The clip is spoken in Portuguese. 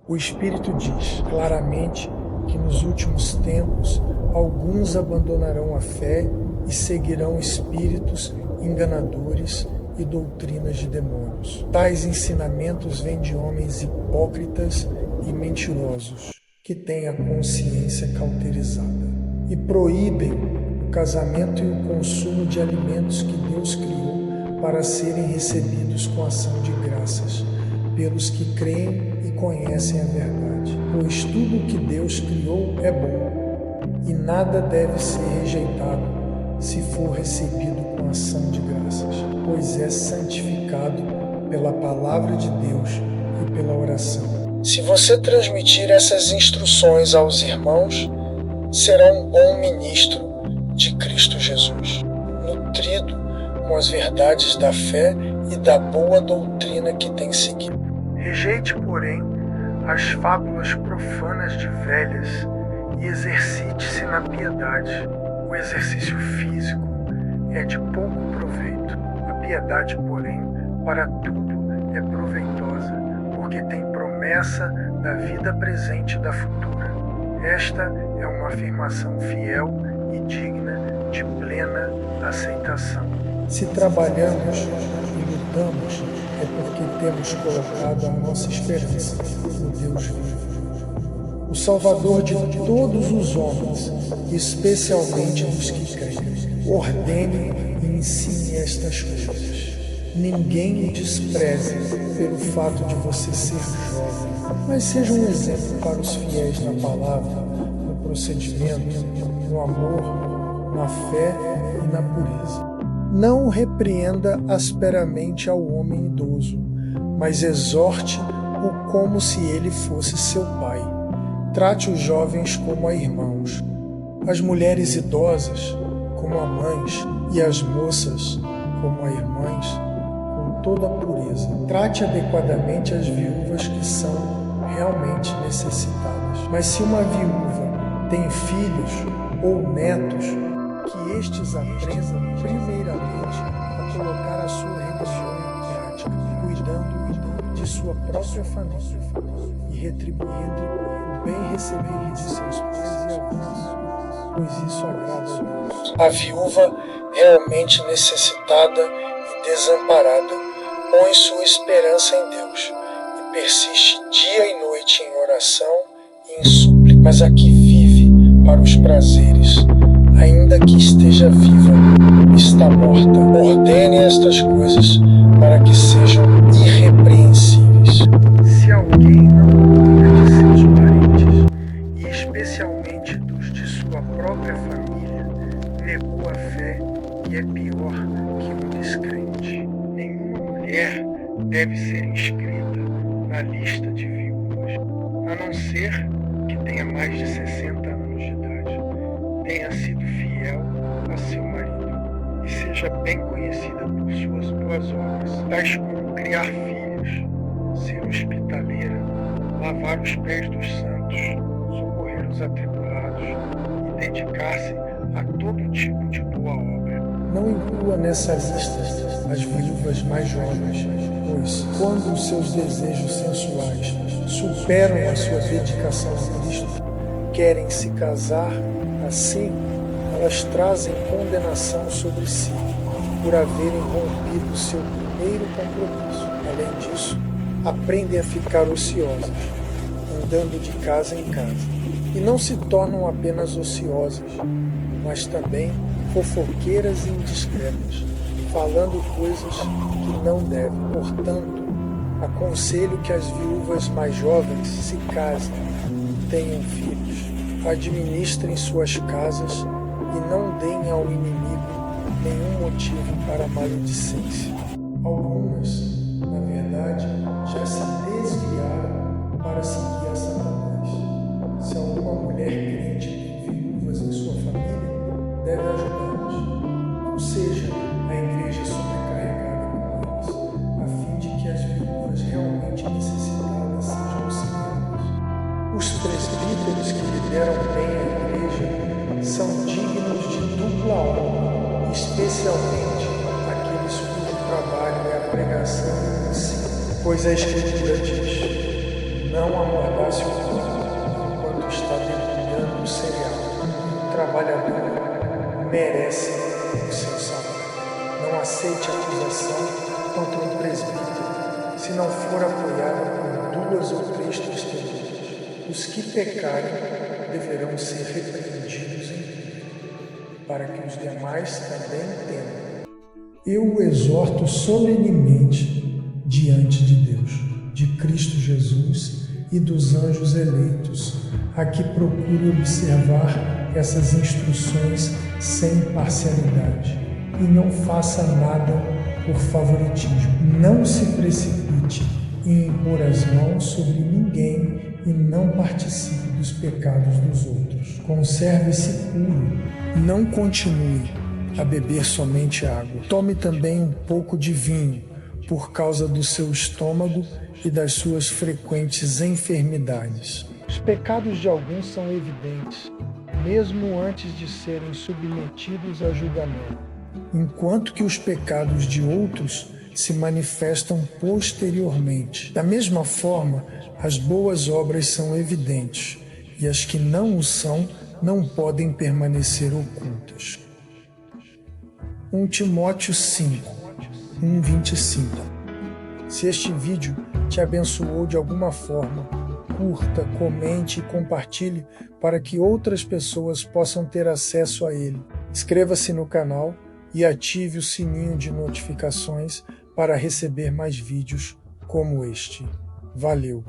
O Espírito diz claramente que nos últimos tempos alguns abandonarão a fé e seguirão espíritos enganadores e doutrinas de demônios. Tais ensinamentos vêm de homens hipócritas e mentirosos, que têm a consciência cauterizada e proíbem o casamento e o consumo de alimentos que Deus criou para serem recebidos com ação de graças pelos que creem e conhecem a verdade. Pois tudo o que Deus criou é bom, e nada deve ser rejeitado se for recebido com ação de graças, pois é santificado pela palavra de Deus e pela oração. Se você transmitir essas instruções aos irmãos, será um bom ministro de Cristo Jesus, nutrido com as verdades da fé e da boa doutrina que tem seguido. Rejeite, porém, as fábulas profanas de velhas e exercite-se na piedade. O exercício físico é de pouco proveito. A piedade, porém, para tudo é proveitosa, porque tem promessa da vida presente e da futura. Esta é uma afirmação fiel e digna de plena aceitação. Se trabalhamos e lutamos, é porque temos colocado a nossa esperança no Deus vivo, o Salvador de todos os homens, especialmente dos que creem. Ordene e ensine estas coisas. Ninguém o despreze pelo fato de você ser jovem, mas seja um exemplo para os fiéis na palavra, no procedimento, no amor, na fé e na pureza. Não o repreenda asperamente ao homem idoso, mas exorte-o como se ele fosse seu pai. Trate os jovens como a irmãos, as mulheres idosas como a mães e as moças como a irmãs, com toda a pureza. Trate adequadamente as viúvas que são realmente necessitadas. Mas se uma viúva tem filhos ou netos, que estes aprendam primeiramente a colocar a sua religião em prática, cuidando de sua própria família e retribuindo o bem recebido de seus pais e avós, pois isso agrada a Deus. A viúva realmente necessitada e desamparada põe sua esperança em Deus e persiste dia e noite em oração e em súplica, mas a que vive para os prazeres, ainda que esteja viva, está morta. Ordene estas coisas para que sejam irrepreensíveis. Se alguém não cuida de seus parentes, e especialmente dos de sua própria família, negou a fé e é pior que um descrente. Nenhuma mulher deve ser inscrita na lista de viúvas, a não ser que tenha mais de 60 anos de idade, tenha sido fiel a seu marido e seja bem conhecida por suas boas obras, tais como criar filhos, ser hospitaleira, lavar os pés dos santos, socorrer os atribulados e dedicar-se a todo tipo de boa obra. Não inclua nessa lista as viúvas mais jovens, pois, quando os seus desejos sensuais superam a sua dedicação a Cristo, querem se casar. Assim, elas trazem condenação sobre si, por haverem rompido seu primeiro compromisso. Além disso, aprendem a ficar ociosas, andando de casa em casa, e não se tornam apenas ociosas, mas também fofoqueiras e indiscretas, falando coisas que não devem. Portanto, aconselho que as viúvas mais jovens se casem, tenham filhos, administrem suas casas e não deem ao inimigo nenhum motivo para maledicência. Algumas, na verdade, já se desviaram para seguir a Satanás. Se alguma mulher crente tem viúvas em sua família, deve ajudá-las. Ou seja, a igreja sobrecarregada com elas, a fim de que as viúvas realmente necessitadas sejam auxiliadas. Os presbíteros que lideram bem a igreja são dignos de dupla honra, especialmente aqueles cujo trabalho é a pregação e o ensino. Pois a Escritura diz: Não amordace o corpo enquanto está debulhando o cereal. O trabalhador merece o seu salário. Não aceite acusação contra um presbítero, se não for apoiada por 2 ou 3 testemunhas. Os que pecarem deverão ser repreendidos em público, para que os demais também temam. Eu o exorto solenemente diante de Deus, de Cristo Jesus e dos anjos eleitos, a que procure observar essas instruções sem parcialidade e não faça nada por favoritismo. Não se precipite em impor as mãos sobre ninguém e não participe dos pecados dos outros. Conserve-se puro. Não continue a beber somente água. Tome também um pouco de vinho, por causa do seu estômago e das suas frequentes enfermidades. Os pecados de alguns são evidentes, mesmo antes de serem submetidos a julgamento, enquanto que os pecados de outros se manifestam posteriormente. Da mesma forma, as boas obras são evidentes, e as que não o são não podem permanecer ocultas. 1 Timóteo 5, 1:25. Se este vídeo te abençoou de alguma forma, curta, comente e compartilhe para que outras pessoas possam ter acesso a ele. Inscreva-se no canal e ative o sininho de notificações para receber mais vídeos como este. Valeu!